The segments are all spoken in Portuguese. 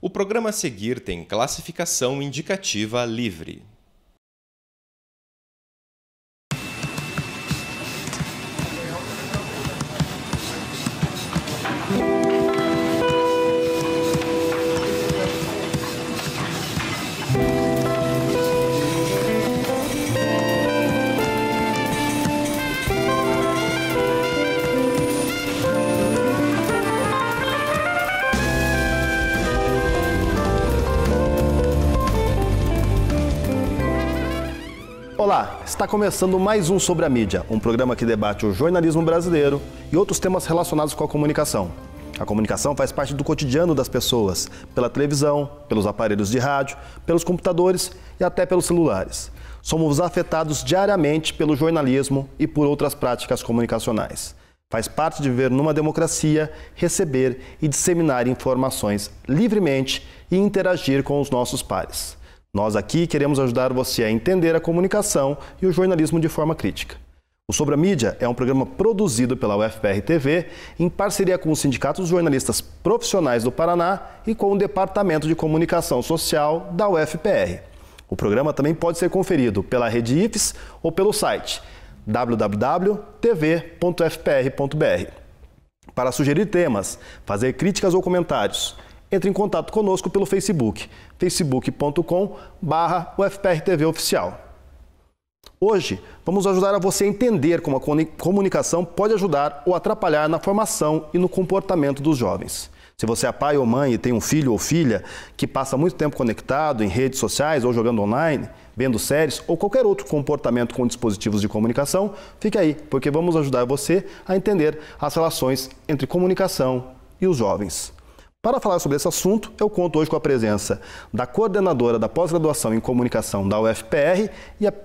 O programa a seguir tem classificação indicativa livre. Olá, está começando mais um Sobre a Mídia, um programa que debate o jornalismo brasileiro e outros temas relacionados com a comunicação. A comunicação faz parte do cotidiano das pessoas, pela televisão, pelos aparelhos de rádio, pelos computadores e até pelos celulares. Somos afetados diariamente pelo jornalismo e por outras práticas comunicacionais. Faz parte de viver numa democracia, receber e disseminar informações livremente e interagir com os nossos pares. Nós aqui queremos ajudar você a entender a comunicação e o jornalismo de forma crítica. O Sobre a Mídia é um programa produzido pela UFPR-TV em parceria com os sindicatos jornalistas profissionais do Paraná e com o Departamento de Comunicação Social da UFPR. O programa também pode ser conferido pela rede IFES ou pelo site www.tv.fpr.br. Para sugerir temas, fazer críticas ou comentários, entre em contato conosco pelo Facebook, facebook.com/UFPR-TV Oficial. Hoje, vamos ajudar a você a entender como a comunicação pode ajudar ou atrapalhar na formação e no comportamento dos jovens. Se você é pai ou mãe e tem um filho ou filha que passa muito tempo conectado em redes sociais ou jogando online, vendo séries ou qualquer outro comportamento com dispositivos de comunicação, fique aí, porque vamos ajudar você a entender as relações entre comunicação e os jovens. Para falar sobre esse assunto, eu conto hoje com a presença da coordenadora da pós-graduação em comunicação da UFPR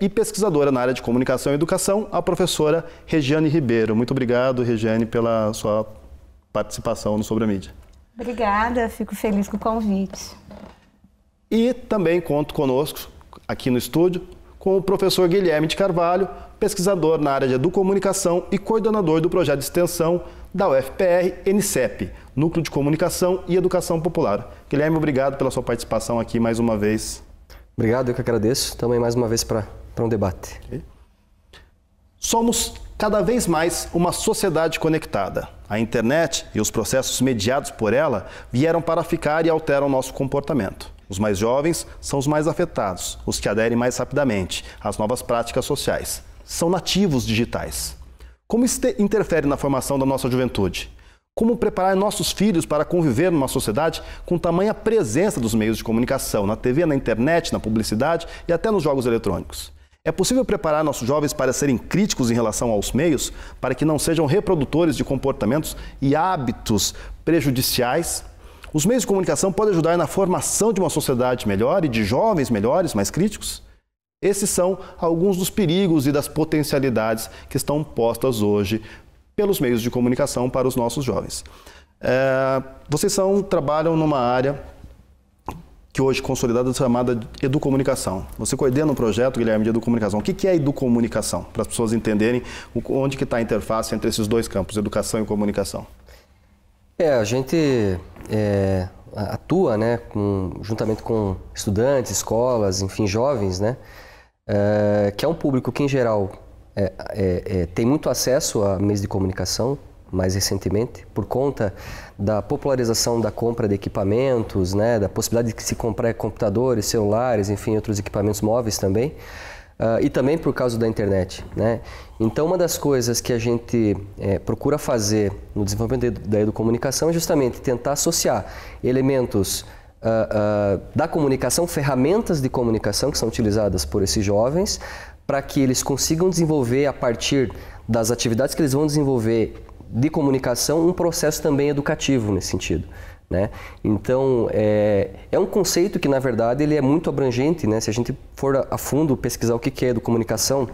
e pesquisadora na área de comunicação e educação, a professora Regiane Ribeiro. Muito obrigado, Regiane, pela sua participação no Sobre a Mídia. Obrigada, fico feliz com o convite. E também conto conosco, aqui no estúdio, com o professor Guilherme de Carvalho, pesquisador na área de educomunicação e coordenador do projeto de extensão da UFPR-NCEP, Núcleo de Comunicação e Educação Popular. Guilherme, obrigado pela sua participação aqui mais uma vez. Obrigado, eu que agradeço. Também mais uma vez para um debate. Okay. Somos cada vez mais uma sociedade conectada. A internet e os processos mediados por ela vieram para ficar e alteram nosso comportamento. Os mais jovens são os mais afetados, os que aderem mais rapidamente às novas práticas sociais. São nativos digitais. Como isso interfere na formação da nossa juventude? Como preparar nossos filhos para conviver numa sociedade com tamanha presença dos meios de comunicação, na TV, na internet, na publicidade e até nos jogos eletrônicos? É possível preparar nossos jovens para serem críticos em relação aos meios, para que não sejam reprodutores de comportamentos e hábitos prejudiciais? Os meios de comunicação podem ajudar na formação de uma sociedade melhor e de jovens melhores, mais críticos? Esses são alguns dos perigos e das potencialidades que estão postas hoje pelos meios de comunicação para os nossos jovens. Vocês trabalham numa área que hoje é consolidada chamada educomunicação. Você coordena um projeto, Guilherme, de educomunicação. O que é educomunicação? Para as pessoas entenderem onde que está a interface entre esses dois campos, educação e comunicação. A gente atua, né, juntamente com estudantes, escolas, enfim, jovens, né, que é um público que, em geral, tem muito acesso a meios de comunicação, mais recentemente, por conta da popularização da compra de equipamentos, né, da possibilidade de se comprar computadores, celulares, enfim, outros equipamentos móveis também, e também por causa da internet, né? Então, uma das coisas que a gente procura fazer no desenvolvimento da educomunicação é justamente tentar associar elementos da comunicação, ferramentas de comunicação que são utilizadas por esses jovens, para que eles consigam desenvolver, a partir das atividades que eles vão desenvolver de comunicação, um processo também educativo nesse sentido, né? Então, é um conceito que, na verdade, ele é muito abrangente, né? Se a gente for a fundo pesquisar o que é educomunicação,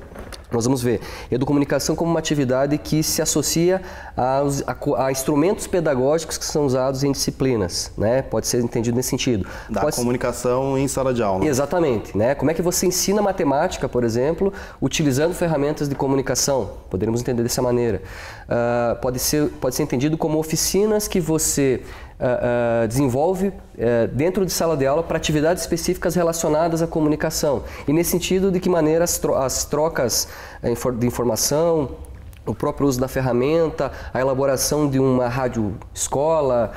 Nós vamos ver educomunicação como uma atividade que se associa a instrumentos pedagógicos que são usados em disciplinas, né? Pode ser entendido nesse sentido. Comunicação em sala de aula. Exatamente, né? Como é que você ensina matemática, por exemplo, utilizando ferramentas de comunicação? Poderíamos entender dessa maneira. Pode ser entendido como oficinas que você desenvolve dentro de sala de aula para atividades específicas relacionadas à comunicação. E nesse sentido, de que maneira as trocas de informação, o próprio uso da ferramenta, a elaboração de uma rádio escola,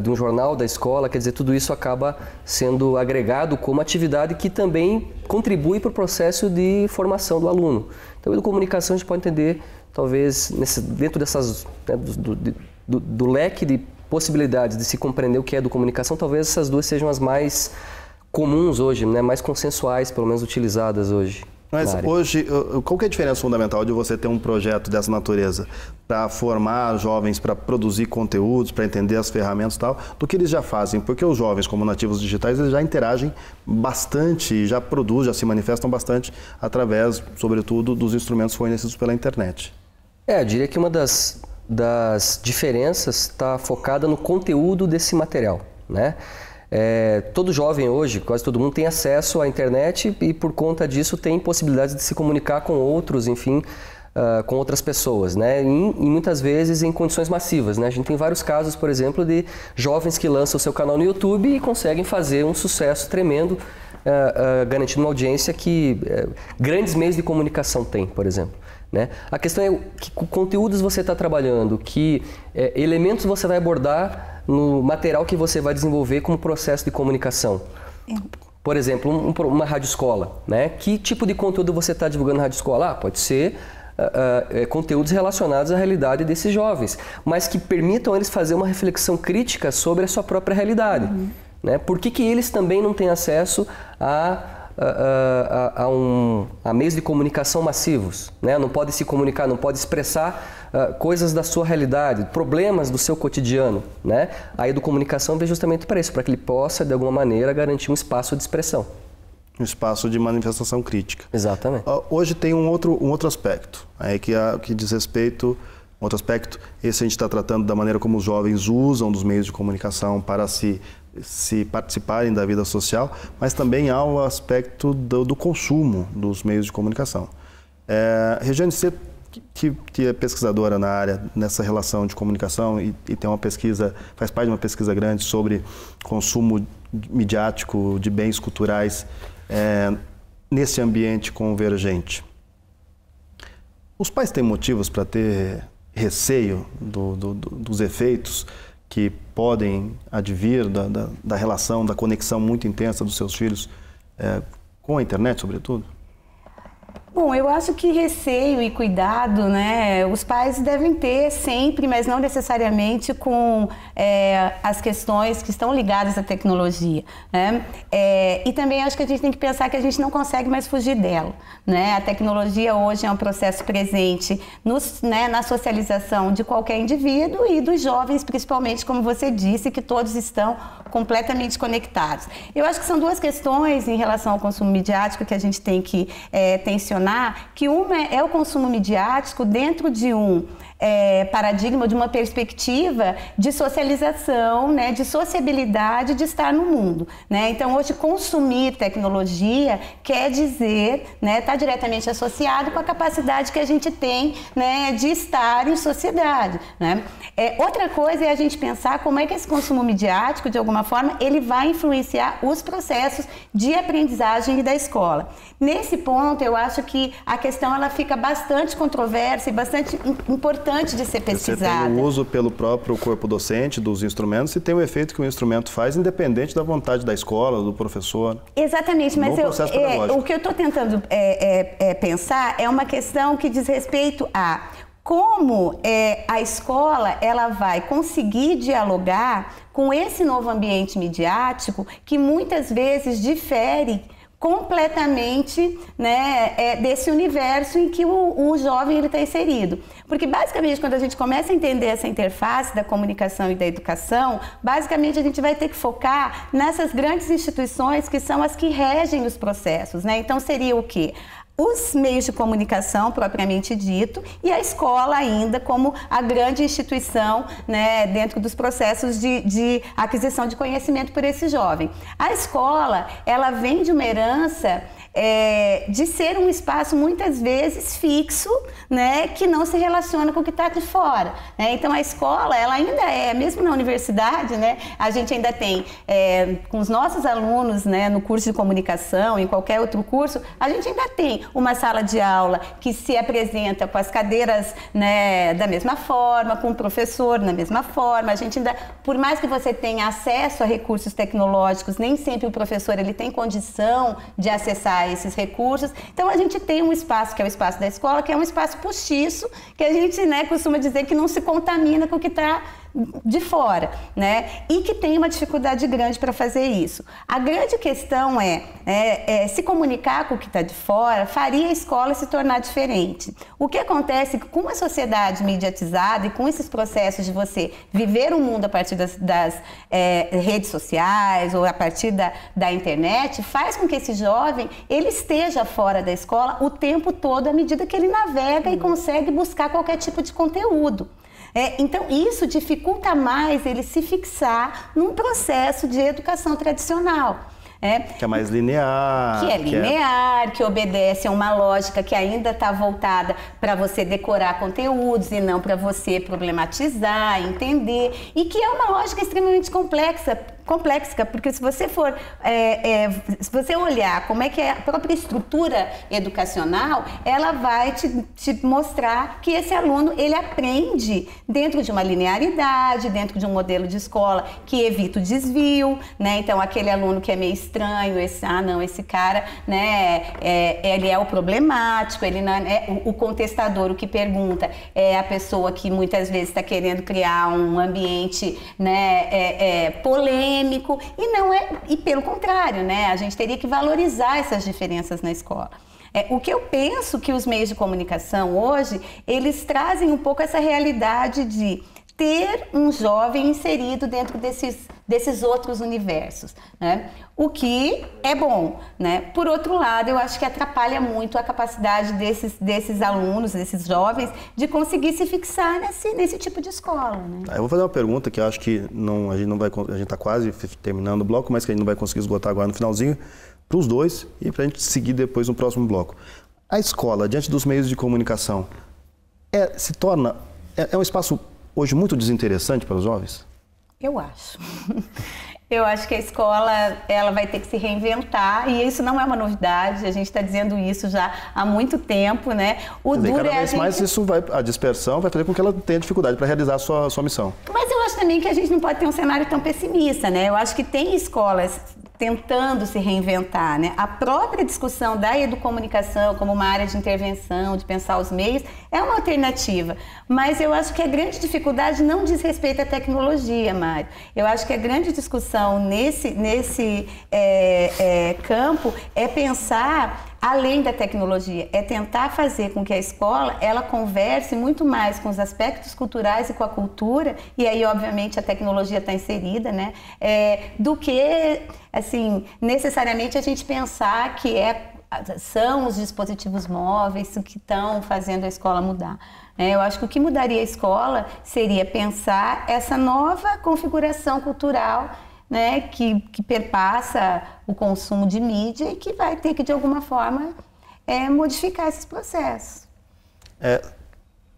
de um jornal da escola, quer dizer, tudo isso acaba sendo agregado como atividade que também contribui para o processo de formação do aluno. Então, a educomunicação a gente pode entender, talvez, dentro dessas, né, do leque de possibilidades de se compreender o que é educomunicação, talvez essas duas sejam as mais comuns hoje, né, mais consensuais, pelo menos utilizadas hoje. Mas hoje, qual que é a diferença fundamental de você ter um projeto dessa natureza para formar jovens, para produzir conteúdos, para entender as ferramentas e tal, do que eles já fazem? Porque os jovens, como nativos digitais, eles já interagem bastante, já produzem, já se manifestam bastante através, sobretudo, dos instrumentos fornecidos pela internet. Eu diria que uma das diferenças está focada no conteúdo desse material, né? Todo jovem hoje, quase todo mundo, tem acesso à internet e por conta disso tem possibilidades de se comunicar com outros, enfim, com outras pessoas, né? E muitas vezes em condições massivas, né? A gente tem vários casos, por exemplo, de jovens que lançam o seu canal no YouTube e conseguem fazer um sucesso tremendo, garantindo uma audiência que grandes meios de comunicação têm, por exemplo. Né? A questão é que conteúdos você está trabalhando, que elementos você vai abordar no material que você vai desenvolver como processo de comunicação. Por exemplo, uma rádio escola, né? Que tipo de conteúdo você está divulgando na rádio escola? Pode ser conteúdos relacionados à realidade desses jovens, mas que permitam eles fazer uma reflexão crítica sobre a sua própria realidade. Né? Por que eles também não têm acesso a meios de comunicação massivos, né? Não pode se comunicar, não pode expressar coisas da sua realidade, problemas do seu cotidiano, né? A educomunicação vem justamente para isso, para que ele possa, de alguma maneira, garantir um espaço de expressão. Um espaço de manifestação crítica. Exatamente. Hoje tem um outro aspecto, que diz respeito, outro aspecto, esse a gente está tratando da maneira como os jovens usam dos meios de comunicação para se participarem da vida social, mas também há o aspecto do consumo dos meios de comunicação. Regiane, você que é pesquisadora na área, nessa relação de comunicação e tem uma pesquisa, faz parte de uma pesquisa grande sobre consumo midiático de bens culturais nesse ambiente convergente. Os pais têm motivos para ter receio dos efeitos que podem advir da relação, da conexão muito intensa dos seus filhos com a internet, sobretudo? Bom, eu acho que receio e cuidado, né, os pais devem ter sempre, mas não necessariamente com as questões que estão ligadas à tecnologia, né? E também acho que a gente tem que pensar que a gente não consegue mais fugir dela, né? A tecnologia hoje é um processo presente na socialização de qualquer indivíduo e dos jovens, principalmente, como você disse, que todos estão completamente conectados. Eu acho que são duas questões em relação ao consumo midiático que a gente tem que tensionar, que uma é o consumo midiático dentro de um paradigma, de uma perspectiva de socialização, né, de sociabilidade, de estar no mundo, né? Então, hoje, consumir tecnologia quer dizer, né, está diretamente associado com a capacidade que a gente tem, né, de estar em sociedade, né? Outra coisa é a gente pensar como é que esse consumo midiático, de alguma forma, ele vai influenciar os processos de aprendizagem da escola. Nesse ponto, eu acho que a questão ela fica bastante controversa e bastante importante de ser pesquisada. Você tem o uso pelo próprio corpo docente dos instrumentos e tem o efeito que o instrumento faz, independente da vontade da escola, do professor. Exatamente, mas o que eu estou tentando pensar é uma questão que diz respeito a como a escola ela vai conseguir dialogar com esse novo ambiente midiático que muitas vezes difere completamente, né, desse universo em que o jovem está inserido. Porque, basicamente, quando a gente começa a entender essa interface da comunicação e da educação, basicamente a gente vai ter que focar nessas grandes instituições que são as que regem os processos, né? Então, seria o quê? os meios de comunicação propriamente dito e a escola ainda como a grande instituição, né, dentro dos processos de aquisição de conhecimento por esse jovem. A escola, ela vem de uma herança de ser um espaço muitas vezes fixo, né, que não se relaciona com o que está de fora, né? Então a escola, ela ainda mesmo na universidade, né, a gente ainda tem com os nossos alunos, né, no curso de comunicação, em qualquer outro curso, a gente ainda tem uma sala de aula que se apresenta com as cadeiras, né, da mesma forma, com o professor da mesma forma. A gente ainda, por mais que você tenha acesso a recursos tecnológicos, nem sempre o professor ele tem condição de acessar esses recursos. Então a gente tem um espaço que é o espaço da escola, que é um espaço postiço, que a gente, né, costuma dizer que não se contamina com o que está de fora, né? E que tem uma dificuldade grande para fazer isso. A grande questão se comunicar com o que está de fora faria a escola se tornar diferente. O que acontece com uma sociedade mediatizada e com esses processos de você viver o mundo a partir das redes sociais ou a partir da internet, faz com que esse jovem ele esteja fora da escola o tempo todo à medida que ele navega e consegue buscar qualquer tipo de conteúdo. Então, isso dificulta mais ele se fixar num processo de educação tradicional. Que é mais linear. Que é linear, que obedece a uma lógica que ainda está voltada para você decorar conteúdos e não para você problematizar, entender. E que é uma lógica extremamente complexa, porque se você for, se você olhar como é que é a própria estrutura educacional, ela vai te mostrar que esse aluno, ele aprende dentro de uma linearidade, dentro de um modelo de escola que evita o desvio, né? Então, aquele aluno que é meio estranho, esse cara, né, ele é o problemático, ele não é o contestador, o que pergunta, é a pessoa que muitas vezes está querendo criar um ambiente, né, polêmico, e pelo contrário, né, a gente teria que valorizar essas diferenças na escola. O que eu penso que os meios de comunicação hoje, eles trazem um pouco essa realidade de ter um jovem inserido dentro desses outros universos, né? O que é bom, né? Por outro lado, eu acho que atrapalha muito a capacidade desses alunos, desses jovens, de conseguir se fixar nesse tipo de escola, né? Eu vou fazer uma pergunta que eu acho que a gente está quase terminando o bloco, mas que a gente não vai conseguir esgotar agora no finalzinho, para os dois e para a gente seguir depois no próximo bloco. A escola, diante dos meios de comunicação, se torna um espaço hoje muito desinteressante para os jovens? Eu acho. Eu acho que a escola ela vai ter que se reinventar e isso não é uma novidade, a gente está dizendo isso já há muito tempo, né? Cada vez mais a dispersão vai fazer com que ela tenha dificuldade para realizar a sua missão. Mas eu acho também que a gente não pode ter um cenário tão pessimista, né? Eu acho que tem escolas tentando se reinventar, né? A própria discussão da educomunicação como uma área de intervenção, de pensar os meios, é uma alternativa. Mas eu acho que a grande dificuldade não diz respeito à tecnologia, Mário. Eu acho que a grande discussão nesse campo é pensar além da tecnologia, é tentar fazer com que a escola ela converse muito mais com os aspectos culturais e com a cultura, e aí obviamente a tecnologia está inserida, né? Do que assim, necessariamente a gente pensar que são os dispositivos móveis que estão fazendo a escola mudar. Eu acho que o que mudaria a escola seria pensar essa nova configuração cultural, né, que perpassa o consumo de mídia e que vai ter que, de alguma forma, modificar esses processos.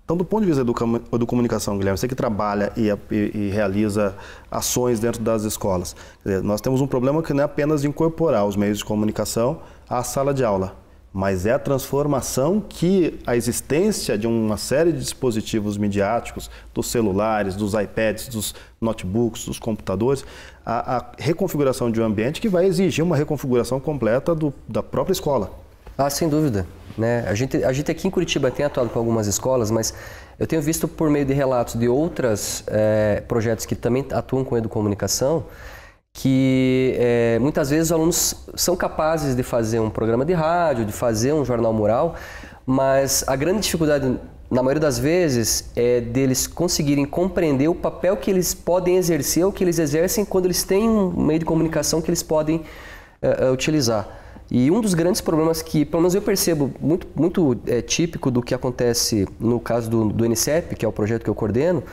Então, do ponto de vista da comunicação, Guilherme, você que trabalha e realiza ações dentro das escolas, quer dizer, nós temos um problema que não é apenas de incorporar os meios de comunicação à sala de aula, mas é a transformação que a existência de uma série de dispositivos midiáticos, dos celulares, dos iPads, dos notebooks, dos computadores, a reconfiguração de um ambiente que vai exigir uma reconfiguração completa da própria escola. Sem dúvida. Né? A gente aqui em Curitiba tem atuado com algumas escolas, mas eu tenho visto por meio de relatos de outros projetos que também atuam com educomunicação, que muitas vezes os alunos são capazes de fazer um programa de rádio, de fazer um jornal mural, mas a grande dificuldade, na maioria das vezes, é deles conseguirem compreender o papel que eles podem exercer, ou que eles exercem quando eles têm um meio de comunicação que eles podem utilizar. E um dos grandes problemas que, pelo menos eu percebo, muito típico do que acontece no caso do NCEP, que é o projeto que eu coordeno,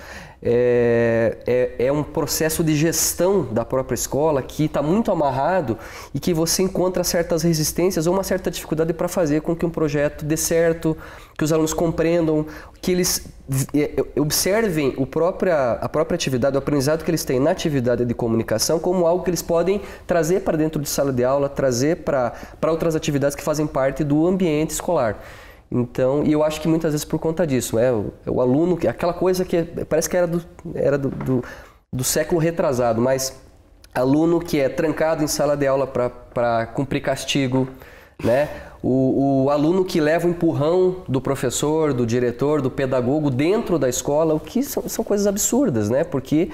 é um processo de gestão da própria escola que está muito amarrado e que você encontra certas resistências ou uma certa dificuldade para fazer com que um projeto dê certo, que os alunos compreendam, que eles observem a própria atividade, o aprendizado que eles têm na atividade de comunicação como algo que eles podem trazer para dentro de sala de aula, trazer para outras atividades que fazem parte do ambiente escolar. Então, e eu acho que muitas vezes por conta disso, o aluno, aquela coisa que parece que era do século retrasado, mas aluno que é trancado em sala de aula para cumprir castigo, né? O aluno que leva o empurrão do professor, do diretor, do pedagogo dentro da escola, o que são coisas absurdas, né? Porque,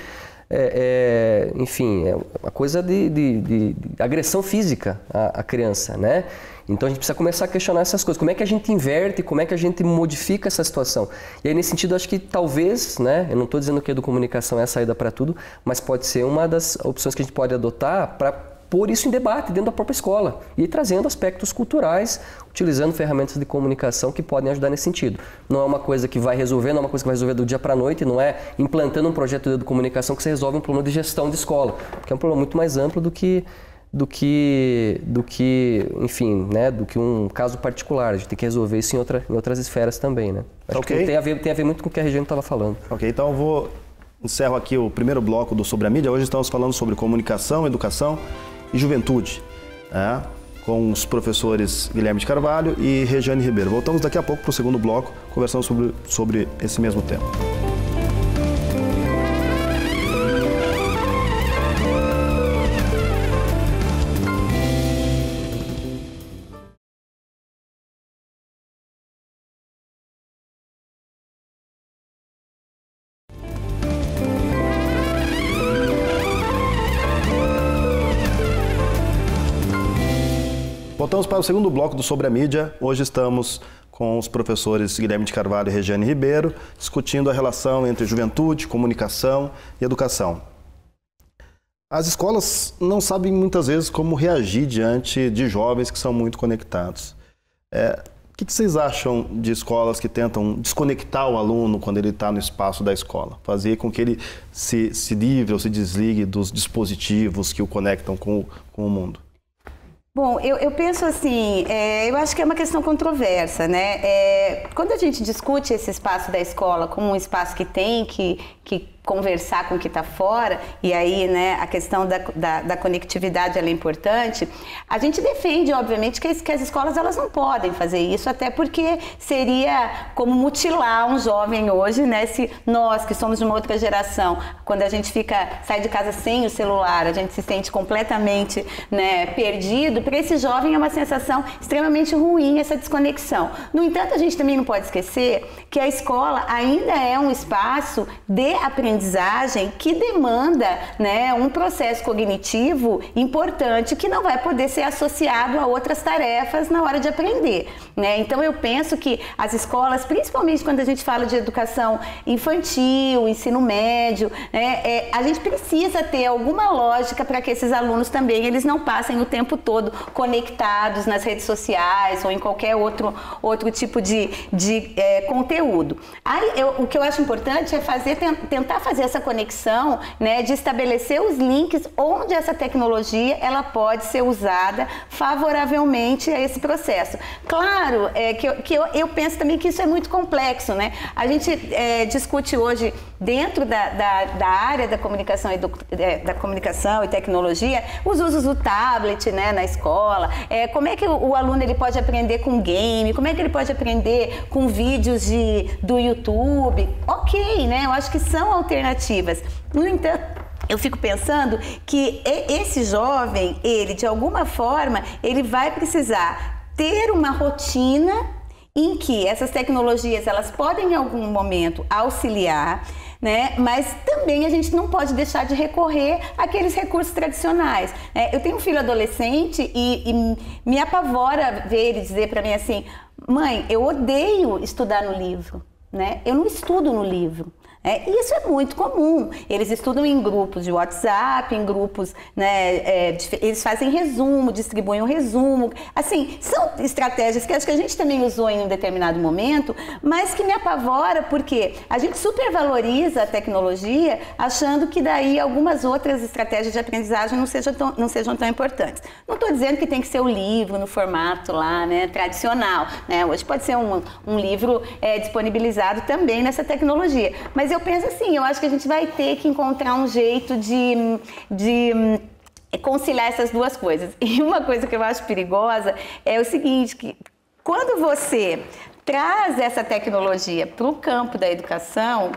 enfim, é uma coisa de agressão física à criança, né? Então a gente precisa começar a questionar essas coisas. Como é que a gente inverte, como é que a gente modifica essa situação? E aí, nesse sentido, acho que talvez, né? Eu não estou dizendo que a educomunicação é a saída para tudo, mas pode ser uma das opções que a gente pode adotar para pôr isso em debate dentro da própria escola e trazendo aspectos culturais, utilizando ferramentas de comunicação que podem ajudar nesse sentido. Não é uma coisa que vai resolver, não é uma coisa que vai resolver do dia para a noite, não é implantando um projeto de comunicação que você resolve um problema de gestão de escola, porque é um problema muito mais amplo do que enfim, né, do que um caso particular. A gente tem que resolver isso em outras esferas também, né? Acho que tem a ver muito com o que a Regiane estava falando. Ok, então encerro aqui o primeiro bloco do Sobre a Mídia. Hoje estamos falando sobre comunicação, educação e juventude, né? Com os professores Guilherme de Carvalho e Regiane Ribeiro. Voltamos daqui a pouco para o segundo bloco, conversando sobre esse mesmo tema. Voltamos para o segundo bloco do Sobre a Mídia. Hoje estamos com os professores Guilherme de Carvalho e Regiane Ribeiro, discutindo a relação entre juventude, comunicação e educação. As escolas não sabem muitas vezes como reagir diante de jovens que são muito conectados. O que vocês acham de escolas que tentam desconectar o aluno quando ele está no espaço da escola? Fazer com que ele se livre ou se desligue dos dispositivos que o conectam com o mundo? Bom, eu penso assim, eu acho que é uma questão controversa, né? Quando a gente discute esse espaço da escola como um espaço que tem que conversar com o que está fora, e aí, né, a questão da conectividade ela é importante, a gente defende, obviamente, que as escolas elas não podem fazer isso, até porque seria como mutilar um jovem hoje, né? Se nós, que somos de uma outra geração, quando a gente sai de casa sem o celular, a gente se sente completamente, né, perdido, para esse jovem é uma sensação extremamente ruim essa desconexão. No entanto, a gente também não pode esquecer que a escola ainda é um espaço de aprendizagem que demanda, né, um processo cognitivo importante que não vai poder ser associado a outras tarefas na hora de aprender, né? Então eu penso que as escolas, principalmente quando a gente fala de educação infantil, ensino médio, né, a gente precisa ter alguma lógica para que esses alunos também eles não passem o tempo todo conectados nas redes sociais ou em qualquer outro tipo de conteúdo. Aí o que eu acho importante é tentar fazer essa conexão, né, de estabelecer os links onde essa tecnologia ela pode ser usada favoravelmente a esse processo. Claro que eu penso também que isso é muito complexo, né? A gente discute hoje dentro da área da comunicação e tecnologia os usos do tablet, né, na escola, como é que o aluno ele pode aprender com game, como é que ele pode aprender com vídeos do YouTube. Ok, né? Eu acho que são alternativas. No entanto, eu fico pensando que esse jovem, ele de alguma forma, ele vai precisar ter uma rotina em que essas tecnologias elas podem em algum momento auxiliar, né? Mas também a gente não pode deixar de recorrer àqueles recursos tradicionais. Eu tenho um filho adolescente e me apavora ver ele dizer para mim assim: mãe, eu odeio estudar no livro, né? Eu não estudo no livro. E isso é muito comum. Eles estudam em grupos de WhatsApp, em grupos, né, eles fazem resumo, distribuem um resumo. Assim, são estratégias que acho que a gente também usou em um determinado momento, mas que me apavora porque a gente supervaloriza a tecnologia, achando que daí algumas outras estratégias de aprendizagem não sejam tão importantes. Não estou dizendo que tem que ser o livro no formato lá, né, tradicional, né? Hoje pode ser um livro disponibilizado também nessa tecnologia. Mas eu penso assim, eu acho que a gente vai ter que encontrar um jeito de conciliar essas duas coisas. E uma coisa que eu acho perigosa é o seguinte, que quando você traz essa tecnologia para o campo da educação,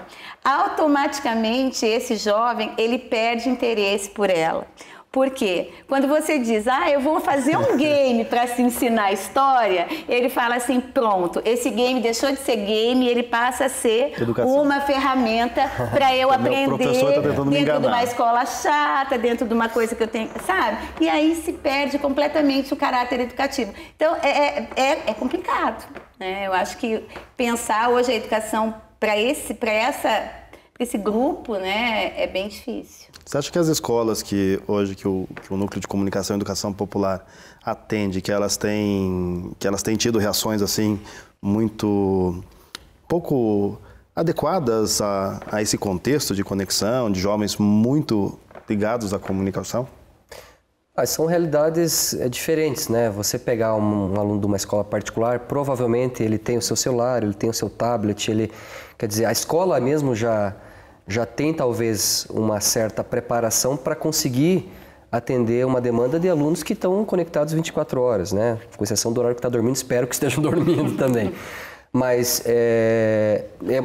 automaticamente esse jovem, ele perde interesse por ela. Por quê? Quando você diz, eu vou fazer um game para se ensinar história, ele fala assim, pronto, esse game deixou de ser game e ele passa a ser uma ferramenta para eu aprender dentro de uma escola chata, dentro de uma coisa que eu tenho, sabe? E aí se perde completamente o caráter educativo. Então, é complicado, né? Eu acho que pensar hoje a educação para esse grupo, né, é bem difícil. Você acha que as escolas que hoje que o Núcleo de Comunicação e Educação Popular atende, que elas têm tido reações assim muito pouco adequadas a esse contexto de conexão, de jovens muito ligados à comunicação? São realidades diferentes, né? Você pegar um aluno de uma escola particular, provavelmente ele tem o seu celular, ele tem o seu tablet, quer dizer, a escola mesmo já tem talvez uma certa preparação para conseguir atender uma demanda de alunos que estão conectados 24 horas, né? Com exceção do horário que está dormindo, espero que estejam dormindo também. Mas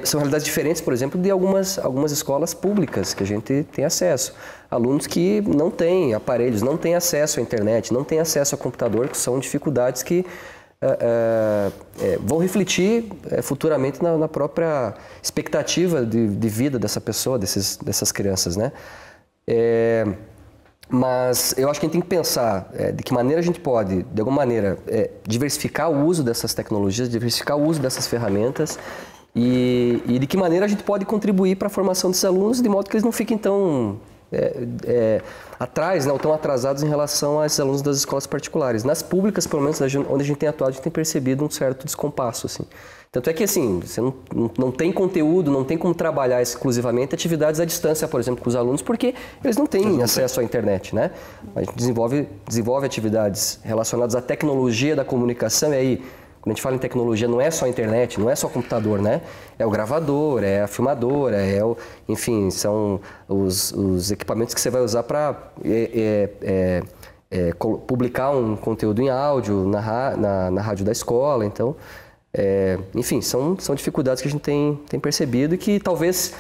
são realidades diferentes, por exemplo, de algumas escolas públicas que a gente tem acesso. Alunos que não têm aparelhos, não têm acesso à internet, não têm acesso a computador, que são dificuldades que vão refletir futuramente na própria expectativa de vida dessa pessoa, dessas crianças, né? Mas eu acho que a gente tem que pensar de que maneira a gente pode, de alguma maneira, diversificar o uso dessas tecnologias, diversificar o uso dessas ferramentas e de que maneira a gente pode contribuir para a formação desses alunos de modo que eles não fiquem tão atrás, né, ou tão atrasados em relação a esses alunos das escolas particulares. Nas públicas, pelo menos onde a gente tem atuado, a gente tem percebido um certo descompasso, assim. Tanto é que, assim, você não tem conteúdo, não tem como trabalhar exclusivamente atividades à distância, por exemplo, com os alunos, porque eles não têm acesso à internet, né? A gente desenvolve atividades relacionadas à tecnologia da comunicação, e aí, quando a gente fala em tecnologia, não é só a internet, não é só o computador, né? É o gravador, é a filmadora, enfim, são os equipamentos que você vai usar para publicar um conteúdo em áudio na rádio da escola. Então, enfim, são dificuldades que a gente tem percebido e que talvez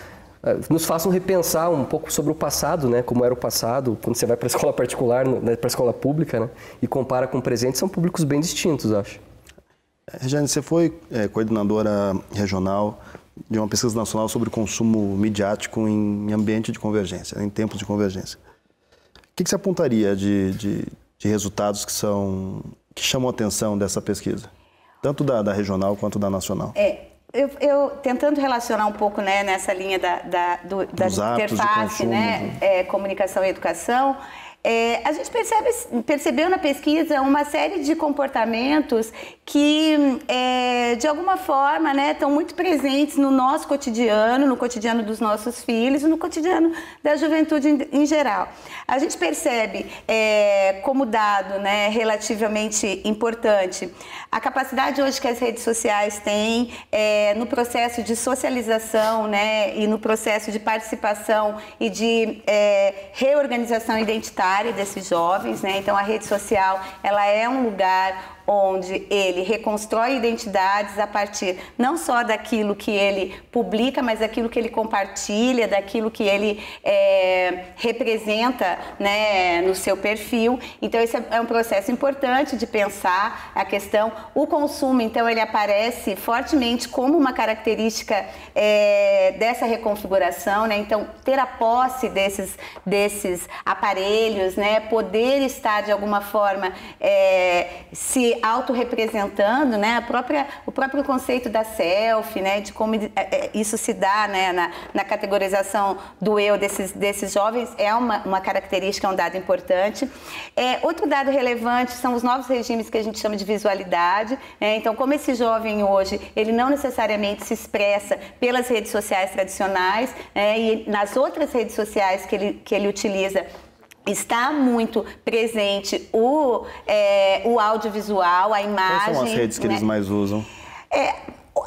nos façam repensar um pouco sobre o passado, né? Como era o passado, quando você vai para a escola particular, para a escola pública, né? E compara com o presente, são públicos bem distintos, acho. Regiane, você foi coordenadora regional de uma pesquisa nacional sobre consumo midiático em ambiente de convergência, em tempos de convergência. O que você apontaria de resultados que chamam a atenção dessa pesquisa? Tanto da regional quanto da nacional. Eu tentando relacionar um pouco, né, nessa linha da interface, né, comunicação e educação, a gente percebeu na pesquisa uma série de comportamentos que, de alguma forma, né, estão muito presentes no nosso cotidiano, no cotidiano dos nossos filhos e no cotidiano da juventude em geral. A gente percebe como dado, né, relativamente importante a capacidade hoje que as redes sociais têm no processo de socialização, né, e no processo de participação e de reorganização identitária desses jovens, né? Então a rede social, ela é um lugar onde ele reconstrói identidades a partir não só daquilo que ele publica, mas daquilo que ele compartilha, daquilo que ele representa, né, no seu perfil. Então esse é um processo importante de pensar a questão. O consumo, então, ele aparece fortemente como uma característica dessa reconfiguração, né? Então ter a posse desses aparelhos, né, poder estar de alguma forma se autorrepresentando, né, o próprio conceito da selfie, né, de como isso se dá, né, na categorização do eu desses jovens, é uma característica, é um dado importante. Outro dado relevante são os novos regimes que a gente chama de visualidade. Então, como esse jovem hoje, ele não necessariamente se expressa pelas redes sociais tradicionais, e nas outras redes sociais que ele utiliza, está muito presente o audiovisual, a imagem. Quais são as redes que eles mais usam?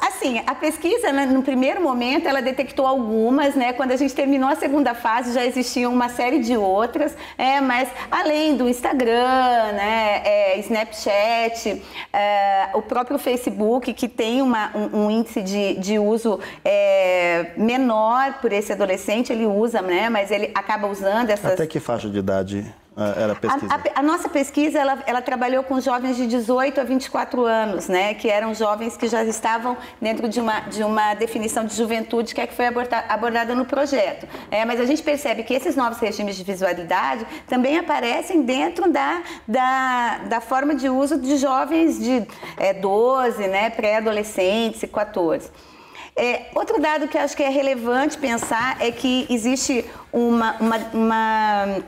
Assim, a pesquisa, né, no primeiro momento, ela detectou algumas, né? Quando a gente terminou a segunda fase, já existiam uma série de outras, mas além do Instagram, né, Snapchat, o próprio Facebook, que tem um índice de uso menor por esse adolescente, ele usa, né? Mas ele acaba usando essas... Até que faixa de idade era a pesquisa? A nossa pesquisa, ela trabalhou com jovens de 18 a 24 anos, né? Que eram jovens que já estavam dentro de uma definição de juventude que é que foi abordada no projeto. Mas a gente percebe que esses novos regimes de visualidade também aparecem dentro da forma de uso de jovens de 12, né? Pré-adolescentes e 14. Outro dado que eu acho que é relevante pensar é que existe uma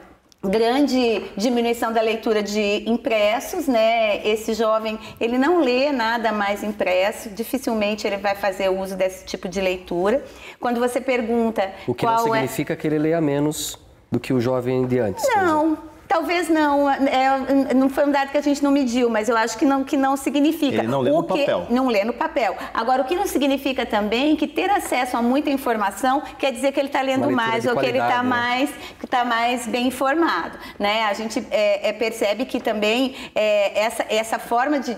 grande diminuição da leitura de impressos, né? Esse jovem, ele não lê nada mais impresso, dificilmente ele vai fazer uso desse tipo de leitura. Quando você pergunta o que não significa que ele leia menos do que o jovem de antes. Não. Talvez não, não foi um dado que a gente não mediu, mas eu acho que não significa. Ele não lê no papel. Não lê no papel. Agora, o que não significa também que ter acesso a muita informação quer dizer que ele está lendo mais ou que ele está mais bem informado, né? A gente percebe que também essa forma de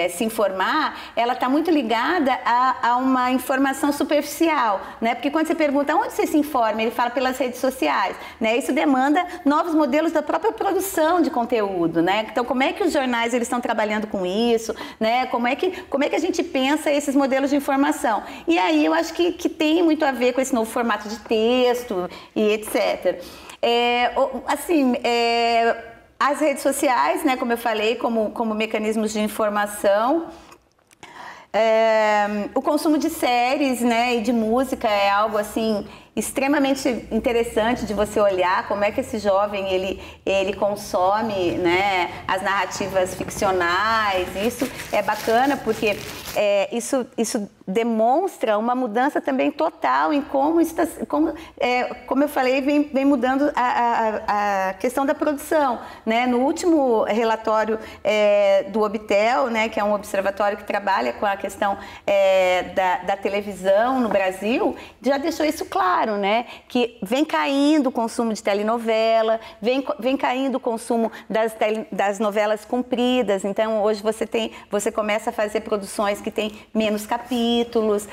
se informar, ela está muito ligada a uma informação superficial, né? Porque quando você pergunta onde você se informa, ele fala pelas redes sociais, né? Isso demanda novos modelos da própria produção de conteúdo, né? Então, como é que os jornais eles estão trabalhando com isso, né? Como é que a gente pensa esses modelos de informação? E aí eu acho que tem muito a ver com esse novo formato de texto e etc. As redes sociais, né? Como eu falei, como mecanismos de informação. O consumo de séries, né, e de música é algo assim extremamente interessante de você olhar como é que esse jovem ele consome, né, as narrativas ficcionais. Isso é bacana porque isso demonstra uma mudança também total em como está, como eu falei, vem mudando a questão da produção, né? No último relatório do Obtel, né, que é um observatório que trabalha com a questão da televisão no Brasil, já deixou isso claro, né? Que vem caindo o consumo de telenovela, vem caindo o consumo das novelas compridas. Então, hoje você começa a fazer produções que têm menos capítulos.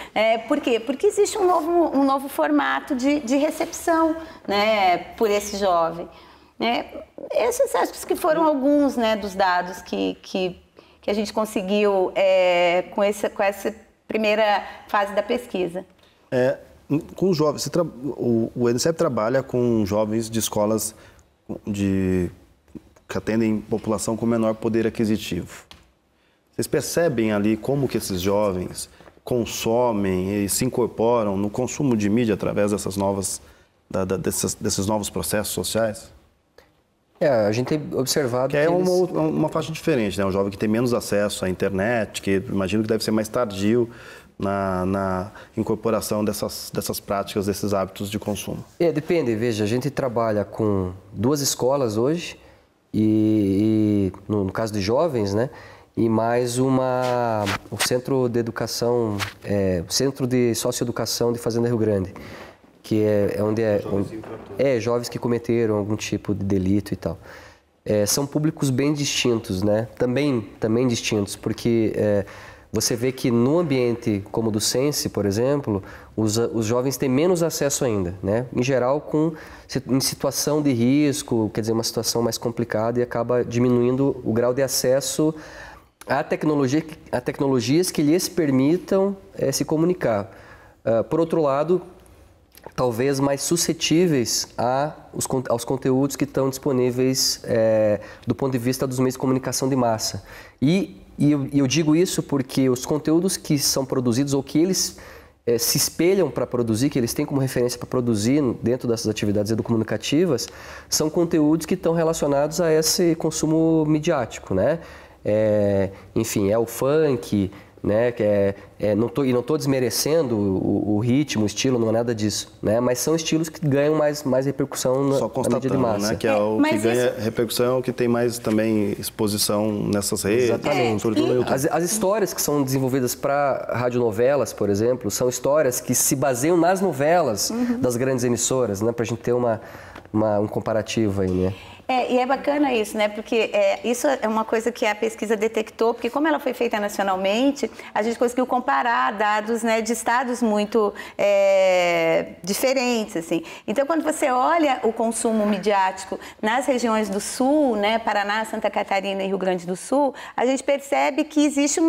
Por quê? Porque existe um novo formato de recepção, né, por esse jovem. Esses acho que foram alguns, né, dos dados que a gente conseguiu com essa primeira fase da pesquisa. Com os jovens, o ENSEP trabalha com jovens de escolas que atendem população com menor poder aquisitivo. Vocês percebem ali como que esses jovens consomem e se incorporam no consumo de mídia através desses novos processos sociais? A gente tem observado que uma faixa diferente, né? Um jovem que tem menos acesso à internet, que imagino que deve ser mais tardio na incorporação dessas práticas, desses hábitos de consumo. Depende, veja, a gente trabalha com 2 escolas hoje, e no caso de jovens, né? E mais o Centro de Educação, o Centro de Socioeducação de Fazenda Rio Grande, que é onde jovens que cometeram algum tipo de delito e tal. São públicos bem distintos, né? Também distintos, porque você vê que no ambiente como o do Sense, por exemplo, os jovens têm menos acesso ainda, né? Em geral, em situação de risco, quer dizer, uma situação mais complicada, e acaba diminuindo o grau de acesso a tecnologias que lhes permitam se comunicar. Por outro lado, talvez mais suscetíveis aos conteúdos que estão disponíveis do ponto de vista dos meios de comunicação de massa. E eu digo isso porque os conteúdos que são produzidos ou que eles se espelham para produzir, que eles têm como referência para produzir dentro dessas atividades educomunicativas, são conteúdos que estão relacionados a esse consumo midiático, né? Enfim, é o funk, né? Não estou desmerecendo o ritmo, o estilo, não é nada disso, né? Mas são estilos que ganham mais repercussão na mídia de massa. Né? Que é o que ganha repercussão, que tem mais também exposição nessas redes. Exatamente. Sobretudo no YouTube. As histórias que são desenvolvidas para radionovelas, por exemplo, são histórias que se baseiam nas novelas das grandes emissoras, né? Para a gente ter um comparativo aí, né? E é bacana isso, né? Porque isso é uma coisa que a pesquisa detectou, porque como ela foi feita nacionalmente, a gente conseguiu comparar dados, né, de estados muito diferentes, assim. Então, quando você olha o consumo midiático nas regiões do Sul, né, Paraná, Santa Catarina e Rio Grande do Sul, a gente percebe que existe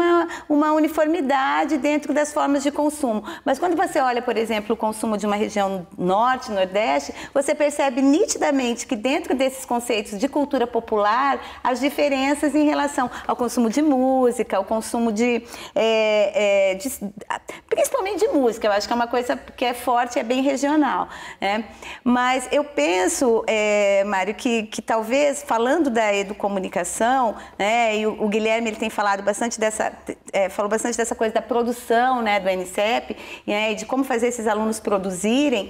uma uniformidade dentro das formas de consumo. Mas quando você olha, por exemplo, o consumo de uma região norte, nordeste, você percebe nitidamente que dentro desses conceitos de cultura popular, as diferenças em relação ao consumo de música, ao consumo principalmente de música, eu acho que é uma coisa que é forte e é bem regional, né? Mas eu penso, Mário, que talvez, falando da educomunicação, né, e o Guilherme ele tem falado bastante falou bastante dessa coisa da produção, né, do NCEP, né, e de como fazer esses alunos produzirem,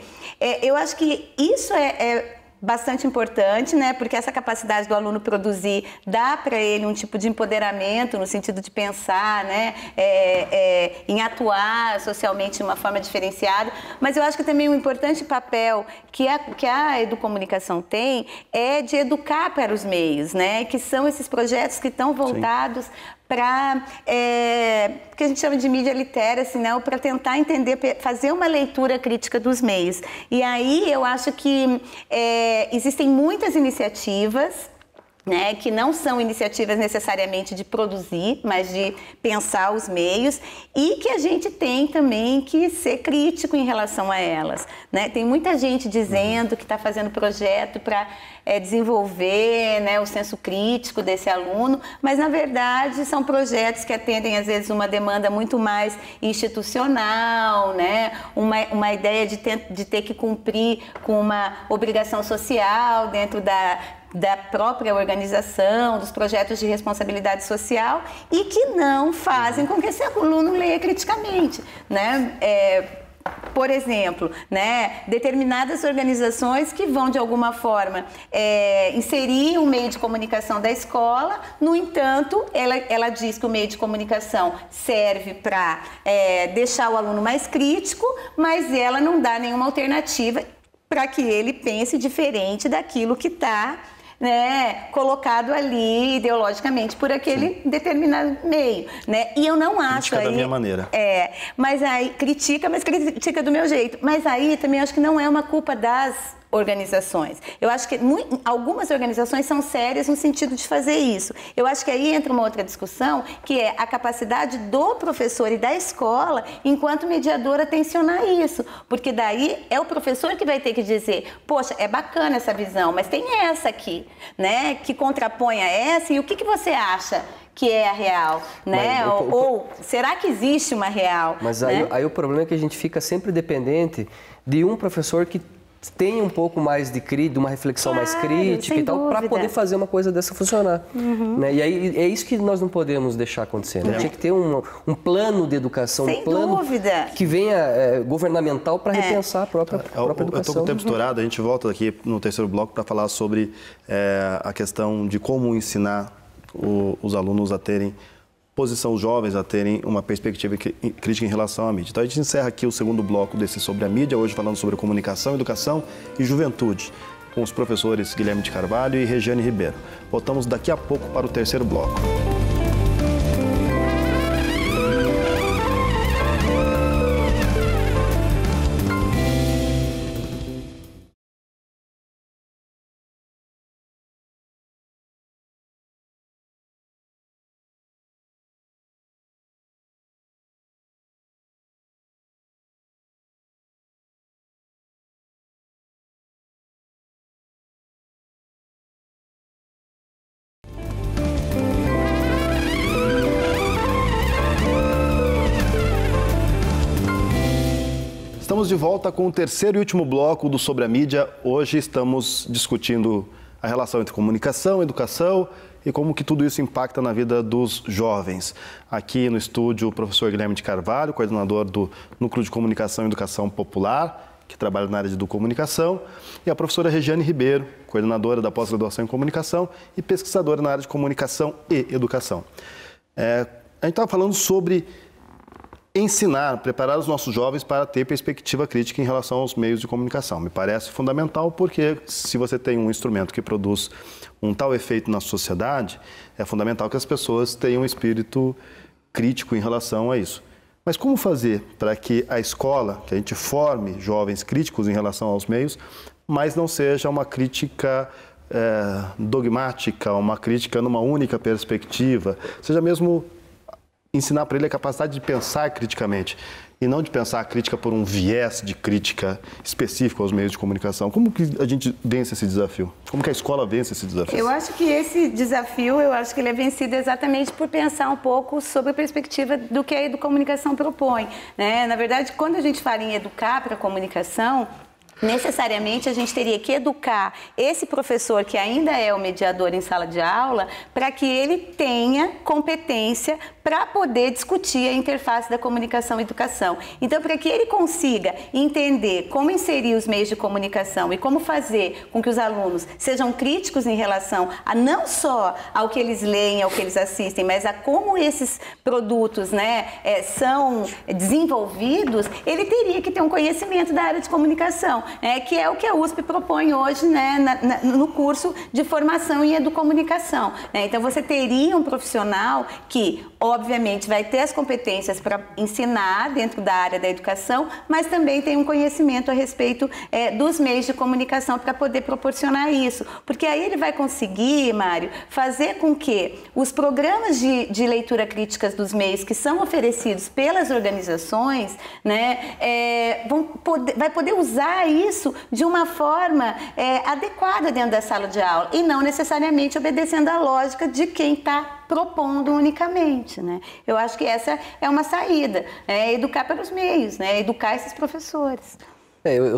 eu acho que isso é bastante importante, né? Porque essa capacidade do aluno produzir dá para ele um tipo de empoderamento no sentido de pensar, né? Em atuar socialmente de uma forma diferenciada. Mas eu acho que também um importante papel que a educomunicação tem é de educar para os meios, né? Que são esses projetos que estão voltados para que a gente chama de mídia literacy, né? Para tentar entender, fazer uma leitura crítica dos meios. E aí eu acho que existem muitas iniciativas, né, que não são iniciativas necessariamente de produzir, mas de pensar os meios, e que a gente tem também que ser crítico em relação a elas, né? Tem muita gente dizendo que está fazendo projeto para desenvolver, né, o senso crítico desse aluno, mas na verdade são projetos que atendem às vezes uma demanda muito mais institucional, né? Uma ideia de ter que cumprir com uma obrigação social dentro da própria organização, dos projetos de responsabilidade social, e que não fazem com que esse aluno leia criticamente, né? Por exemplo, né, determinadas organizações que vão, de alguma forma, inserir um meio de comunicação da escola, no entanto, ela diz que o meio de comunicação serve para deixar o aluno mais crítico, mas ela não dá nenhuma alternativa para que ele pense diferente daquilo que está, né, colocado ali ideologicamente por aquele determinado meio, né? E eu não acho critica da minha maneira. Mas aí critica do meu jeito. Mas aí também acho que não é uma culpa das organizações. Eu acho que algumas organizações são sérias no sentido de fazer isso. Eu acho que aí entra uma outra discussão, que é a capacidade do professor e da escola, enquanto mediadora, tensionar isso. Porque daí é o professor que vai ter que dizer, poxa, é bacana essa visão, mas tem essa aqui, né, que contrapõe a essa, e o que você acha que é a real, né? Ou será que existe uma real? Mas né? aí o problema é que a gente fica sempre dependente de um professor que tem um pouco mais de uma reflexão mais crítica e tal, para poder fazer uma coisa dessa funcionar. Né? E aí é isso que nós não podemos deixar acontecer. Né? Tinha que ter um plano de educação, um plano que venha governamental para repensar a própria educação. Eu estou com o tempo estourado, a gente volta aqui no terceiro bloco para falar sobre a questão de como ensinar os alunos a terem posição, os jovens a terem uma perspectiva crítica em relação à mídia. Então a gente encerra aqui o segundo bloco desse sobre a mídia, hoje falando sobre comunicação, educação e juventude, com os professores Guilherme de Carvalho e Regiane Ribeiro. Voltamos daqui a pouco para o terceiro bloco. Estamos de volta com o terceiro e último bloco do Sobre a Mídia. Hoje estamos discutindo a relação entre comunicação, educação e como que tudo isso impacta na vida dos jovens. Aqui no estúdio, o professor Guilherme de Carvalho, coordenador do Núcleo de Comunicação e Educação Popular, que trabalha na área de educomunicação, e a professora Regiane Ribeiro, coordenadora da pós-graduação em comunicação e pesquisadora na área de comunicação e educação. A gente estava falando sobre ensinar, preparar os nossos jovens para ter perspectiva crítica em relação aos meios de comunicação. Me parece fundamental porque se você tem um instrumento que produz um tal efeito na sociedade, é fundamental que as pessoas tenham um espírito crítico em relação a isso. Mas como fazer para que a escola, que a gente forme jovens críticos em relação aos meios, mas não seja uma crítica dogmática, uma crítica numa única perspectiva, seja mesmo ensinar para ele a capacidade de pensar criticamente e não de pensar a crítica por um viés de crítica específico aos meios de comunicação. Como que a gente vence esse desafio? Como que a escola vence esse desafio? Eu acho que esse desafio, ele é vencido exatamente por pensar um pouco sobre a perspectiva do que a educomunicação propõe, né? Na verdade, quando a gente fala em educar para a comunicação, necessariamente a gente teria que educar esse professor que ainda é o mediador em sala de aula para que ele tenha competência para poder discutir a interface da comunicação e educação. Então, para que ele consiga entender como inserir os meios de comunicação e como fazer com que os alunos sejam críticos em relação a não só ao que eles leem, ao que eles assistem, mas a como esses produtos, né, são desenvolvidos, ele teria que ter um conhecimento da área de comunicação, que é o que a USP propõe hoje, né, no curso de formação em educomunicação. Então, você teria um profissional que, obviamente, vai ter as competências para ensinar dentro da área da educação, mas também tem um conhecimento a respeito dos meios de comunicação para poder proporcionar isso. Porque aí ele vai conseguir, Mário, fazer com que os programas de leitura críticas dos meios que são oferecidos pelas organizações, né, vai poder usar isso de uma forma adequada dentro da sala de aula e não necessariamente obedecendo à lógica de quem está propondo unicamente, né? Eu acho que essa é uma saída, educar pelos meios, né? Educar esses professores. Eu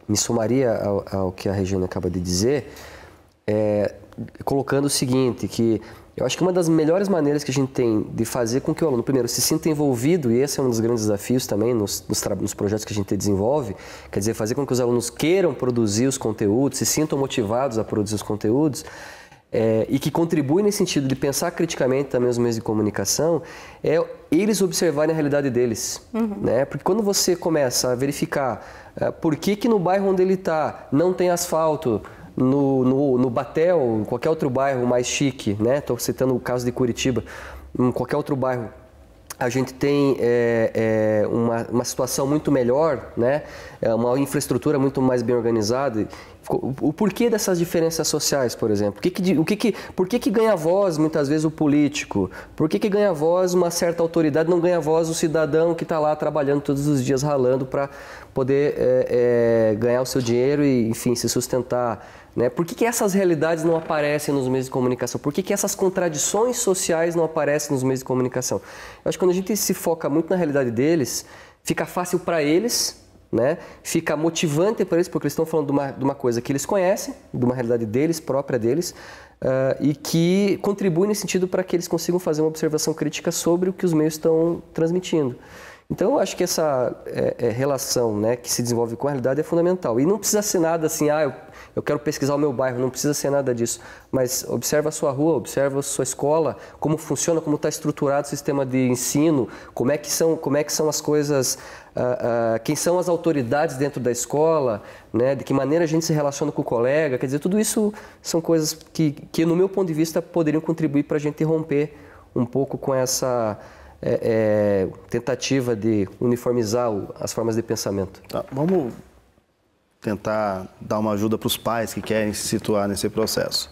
me somaria ao que a Regiane acaba de dizer, colocando o seguinte, que eu acho que uma das melhores maneiras que a gente tem de fazer com que o aluno, primeiro, se sinta envolvido, e esse é um dos grandes desafios também nos projetos que a gente desenvolve, quer dizer, fazer com que os alunos queiram produzir os conteúdos, se sintam motivados a produzir os conteúdos, e que contribuem nesse sentido de pensar criticamente também os meios de comunicação, é eles observarem a realidade deles. Né? Porque quando você começa a verificar por que no bairro onde ele está não tem asfalto, no Batel, em qualquer outro bairro mais chique, né? Estou citando o caso de Curitiba, em qualquer outro bairro, a gente tem uma situação muito melhor, né? Uma infraestrutura muito mais bem organizada. O porquê dessas diferenças sociais, por exemplo? Por que ganha voz, muitas vezes, o político? Por que ganha voz uma certa autoridade, não ganha voz o cidadão que está lá trabalhando todos os dias, ralando para poder ganhar o seu dinheiro e, enfim, se sustentar? Né? Por que essas realidades não aparecem nos meios de comunicação? Por que essas contradições sociais não aparecem nos meios de comunicação? Eu acho que quando a gente se foca muito na realidade deles, fica fácil para eles, né? Fica motivante para eles, porque eles estão falando de uma coisa que eles conhecem, de uma realidade deles, própria deles, e que contribui nesse sentido para que eles consigam fazer uma observação crítica sobre o que os meios estão transmitindo. Então, eu acho que essa relação, né, que se desenvolve com a realidade é fundamental. E não precisa ser nada assim, eu quero pesquisar o meu bairro, não precisa ser nada disso. Mas observa a sua rua, observa a sua escola, como funciona, como está estruturado o sistema de ensino, como é que são as coisas, quem são as autoridades dentro da escola, né, de que maneira a gente se relaciona com o colega. Quer dizer, tudo isso são coisas que no meu ponto de vista, poderiam contribuir para a gente romper um pouco com essa tentativa de uniformizar as formas de pensamento. Tá, vamos tentar dar uma ajuda para os pais que querem se situar nesse processo.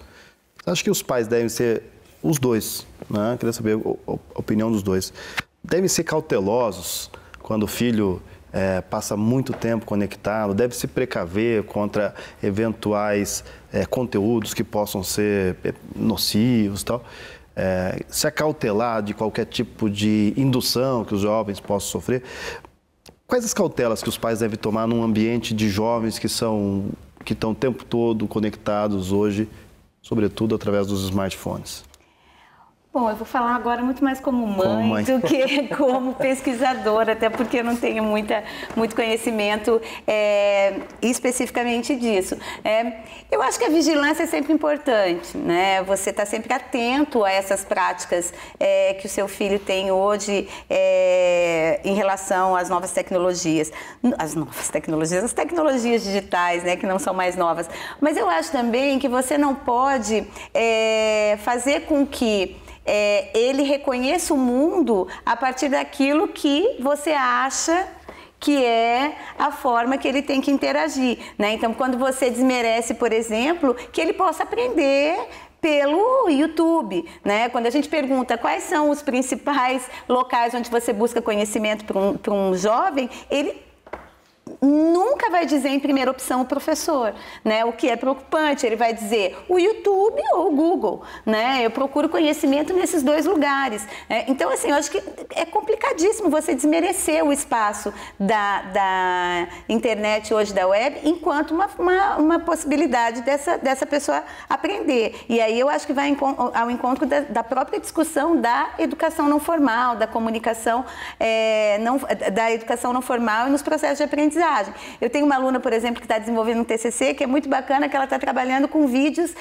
Acho que os pais devem ser os dois, né? Queria saber a opinião dos dois. Devem ser cautelosos quando o filho passa muito tempo conectado, deve se precaver contra eventuais conteúdos que possam ser nocivos e tal. Se acautelar de qualquer tipo de indução que os jovens possam sofrer. Quais as cautelas que os pais devem tomar num ambiente de jovens que estão o tempo todo conectados hoje, sobretudo através dos smartphones? Bom, eu vou falar agora muito mais como mãe do que como pesquisadora, até porque eu não tenho muito conhecimento especificamente disso. Eu acho que a vigilância é sempre importante, né? Você está sempre atento a essas práticas que o seu filho tem hoje em relação às novas tecnologias. As tecnologias digitais, né, que não são mais novas. Mas eu acho também que você não pode fazer com que ele reconheça o mundo a partir daquilo que você acha que é a forma que ele tem que interagir, né? Então, quando você desmerece, por exemplo, que ele possa aprender pelo YouTube, né? Quando a gente pergunta quais são os principais locais onde você busca conhecimento para um jovem, ele nunca vai dizer em primeira opção o professor, né? O que é preocupante, ele vai dizer o YouTube ou o Google, né? Eu procuro conhecimento nesses dois lugares. Então, assim, eu acho que é complicadíssimo você desmerecer o espaço da internet hoje, da web, enquanto uma possibilidade dessa pessoa aprender. E aí eu acho que vai ao encontro da própria discussão da educação não formal, da comunicação, da educação não formal e nos processos de aprendizagem. Eu tenho uma aluna, por exemplo, que está desenvolvendo um TCC, que é muito bacana, que ela está trabalhando com vídeos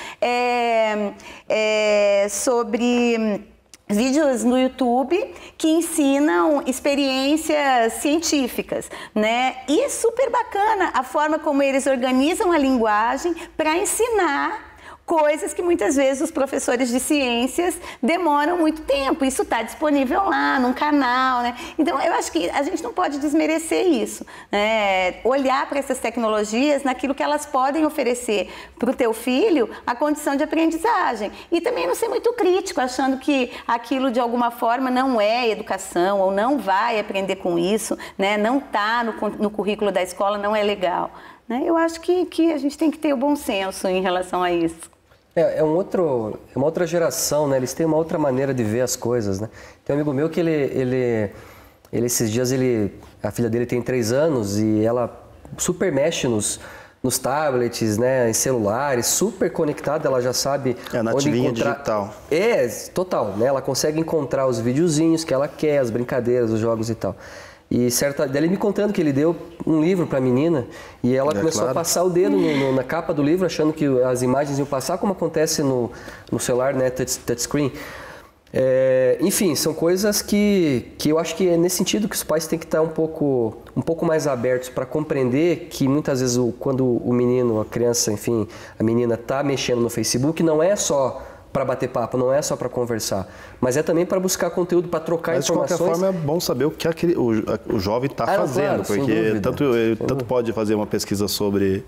sobre vídeos no YouTube que ensinam experiências científicas, né? E é super bacana a forma como eles organizam a linguagem para ensinar coisas que muitas vezes os professores de ciências demoram muito tempo. Isso está disponível lá, num canal, né? Então, eu acho que a gente não pode desmerecer isso, né? Olhar para essas tecnologias naquilo que elas podem oferecer para o teu filho, a condição de aprendizagem. E também não ser muito crítico, achando que aquilo de alguma forma não é educação ou não vai aprender com isso, né? Não está no currículo da escola, não é legal, né? Eu acho que a gente tem que ter o bom senso em relação a isso. É uma outra geração, né? Eles têm uma outra maneira de ver as coisas, né? Tem um amigo meu que ele esses dias, a filha dele tem 3 anos e ela super mexe nos tablets, né? Em celulares, super conectada, ela já sabe onde encontrar. Digital. Total, né? Ela consegue encontrar os videozinhos que ela quer, as brincadeiras, os jogos e tal. E ele me contando que ele deu um livro para a menina e ela começou a passar o dedo na capa do livro, achando que as imagens iam passar, como acontece no celular, né, touchscreen. Enfim, são coisas que eu acho que é nesse sentido que os pais têm que estar um pouco mais abertos para compreender que muitas vezes quando o menino, a criança, enfim, a menina está mexendo no Facebook, não é só para bater papo, não é só para conversar, mas é também para buscar conteúdo, para trocar informações. De qualquer forma, é bom saber o que o jovem está fazendo, claro, porque tanto pode fazer uma pesquisa sobre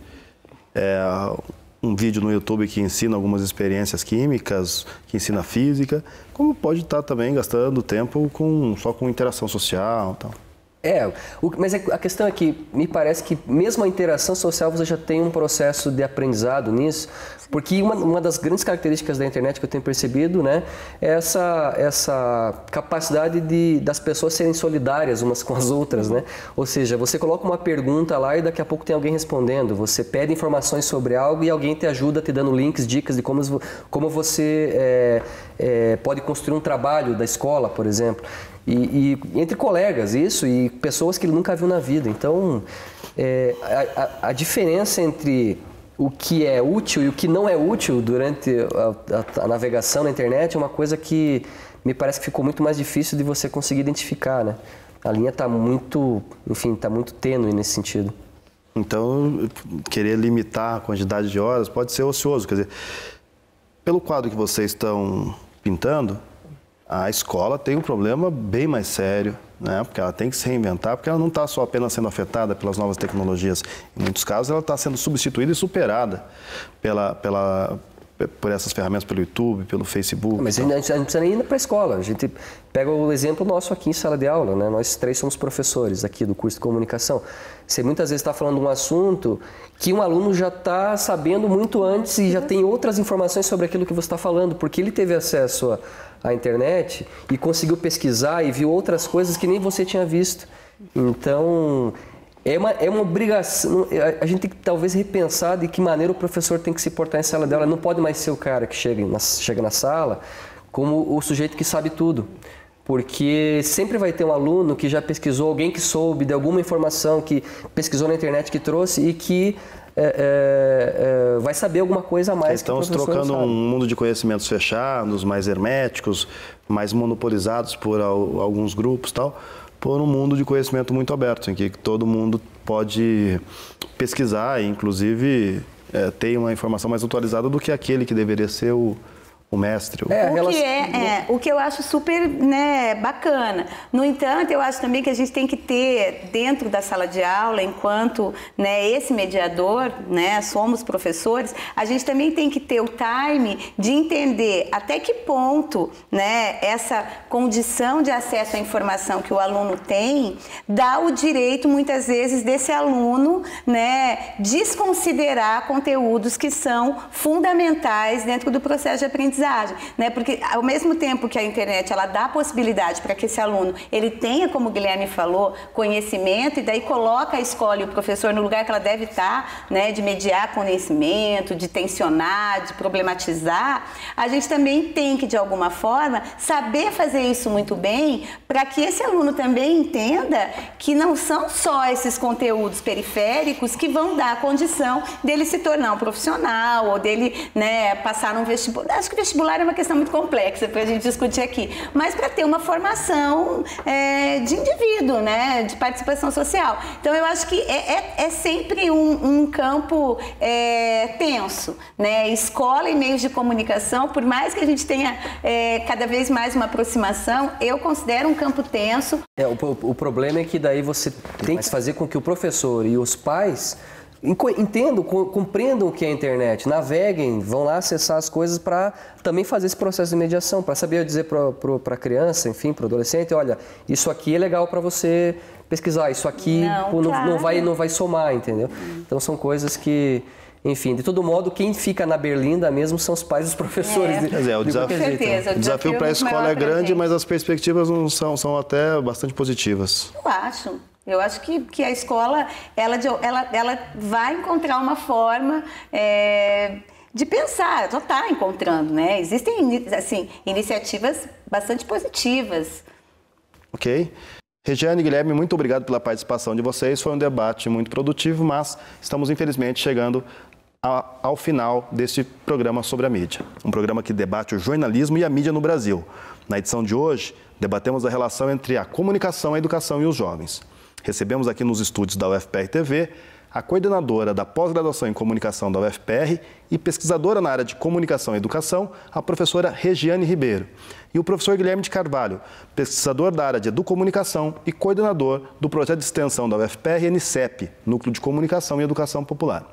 um vídeo no YouTube que ensina algumas experiências químicas, que ensina física, como pode estar também gastando tempo só com interação social e tal. Mas a questão é que me parece que mesmo a interação social você já tem um processo de aprendizado nisso, porque uma das grandes características da internet que eu tenho percebido, né, é essa capacidade das pessoas serem solidárias umas com as outras, né? Ou seja, você coloca uma pergunta lá e daqui a pouco tem alguém respondendo, você pede informações sobre algo e alguém te ajuda te dando links, dicas de como você pode construir um trabalho da escola, por exemplo. E entre colegas, isso, e pessoas que ele nunca viu na vida. Então, a diferença entre o que é útil e o que não é útil durante a navegação na internet é uma coisa que me parece que ficou muito mais difícil de você conseguir identificar, né? A linha está muito tênue nesse sentido. Então, querer limitar a quantidade de horas pode ser ocioso. Quer dizer, pelo quadro que vocês estão pintando, a escola tem um problema bem mais sério, né? Porque ela tem que se reinventar, porque ela não está só apenas sendo afetada pelas novas tecnologias. Em muitos casos, ela está sendo substituída e superada por essas ferramentas, pelo YouTube, pelo Facebook. Mas a gente não precisa nem ir para a escola. A gente pega o exemplo nosso aqui em sala de aula, né? Nós 3 somos professores aqui do curso de comunicação. Você muitas vezes está falando de um assunto que um aluno já está sabendo muito antes e já tem outras informações sobre aquilo que você está falando, porque ele teve acesso à internet e conseguiu pesquisar e viu outras coisas que nem você tinha visto. Então, é uma obrigação, a gente tem que talvez repensar de que maneira o professor tem que se portar em sala de aula. Não pode mais ser o cara que chega na sala como o sujeito que sabe tudo. Porque sempre vai ter um aluno que já pesquisou, alguém que soube de alguma informação, que pesquisou na internet, que trouxe e que vai saber alguma coisa a mais. Estamos trocando um mundo de conhecimentos fechados, mais herméticos, mais monopolizados por alguns grupos e tal, por um mundo de conhecimento muito aberto, em que todo mundo pode pesquisar e, inclusive, ter uma informação mais atualizada do que aquele que deveria ser o mestre. O que eu acho super, né, bacana. No entanto, eu acho também que a gente tem que ter dentro da sala de aula, enquanto, né, esse mediador, né, somos professores, a gente também tem que ter o time de entender até que ponto, né, essa condição de acesso à informação que o aluno tem dá o direito, muitas vezes, desse aluno, né, desconsiderar conteúdos que são fundamentais dentro do processo de aprendizagem. Né? Porque ao mesmo tempo que a internet ela dá a possibilidade para que esse aluno ele tenha, como o Guilherme falou, conhecimento, e daí coloca a escola e o professor no lugar que ela deve estar, né, de mediar conhecimento, de tensionar, de problematizar, a gente também tem que, de alguma forma, saber fazer isso muito bem para que esse aluno também entenda que não são só esses conteúdos periféricos que vão dar a condição dele se tornar um profissional ou dele, né, passar num vestibular. Acho que vestibular é uma questão muito complexa para a gente discutir aqui, mas para ter uma formação de indivíduo, né, de participação social. Então, eu acho que é sempre um campo tenso, né? Escola e meios de comunicação, por mais que a gente tenha cada vez mais uma aproximação, eu considero um campo tenso. O problema é que daí você tem que fazer com que o professor e os pais entendam, compreendam o que é a internet, naveguem, vão lá acessar as coisas para também fazer esse processo de mediação, para saber dizer para a criança, enfim, para o adolescente, olha, isso aqui é legal para você pesquisar, isso aqui não vai somar, entendeu? Então são coisas que, enfim, de todo modo, quem fica na berlinda mesmo são os pais e os professores. Quer dizer, o desafio para a escola é grande, mas as perspectivas não são até bastante positivas. Eu acho que a escola ela vai encontrar uma forma de pensar, já está encontrando, né? Existem, assim, iniciativas bastante positivas. Ok. Regiane e Guilherme, muito obrigado pela participação de vocês. Foi um debate muito produtivo, mas estamos, infelizmente, chegando ao final deste programa sobre a mídia. Um programa que debate o jornalismo e a mídia no Brasil. Na edição de hoje, debatemos a relação entre a comunicação, a educação e os jovens. Recebemos aqui nos estúdios da UFPR TV a coordenadora da pós-graduação em comunicação da UFPR e pesquisadora na área de comunicação e educação, a professora Regiane Ribeiro. E o professor Guilherme de Carvalho, pesquisador da área de educomunicação e coordenador do projeto de extensão da UFPR NCEP, Núcleo de Comunicação e Educação Popular.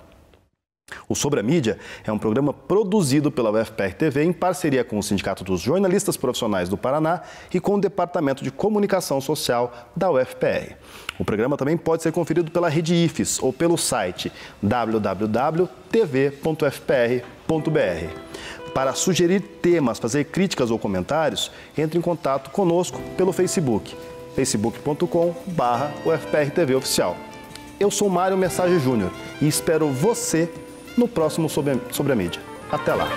O Sobre a Mídia é um programa produzido pela UFPR TV em parceria com o Sindicato dos Jornalistas Profissionais do Paraná e com o Departamento de Comunicação Social da UFPR. O programa também pode ser conferido pela Rede IFES ou pelo site www.tv.fpr.br. Para sugerir temas, fazer críticas ou comentários, entre em contato conosco pelo Facebook, facebook.com/UFPR-TV Oficial. Eu sou Mário Message Júnior e espero você no próximo Sobre a Mídia. Até lá!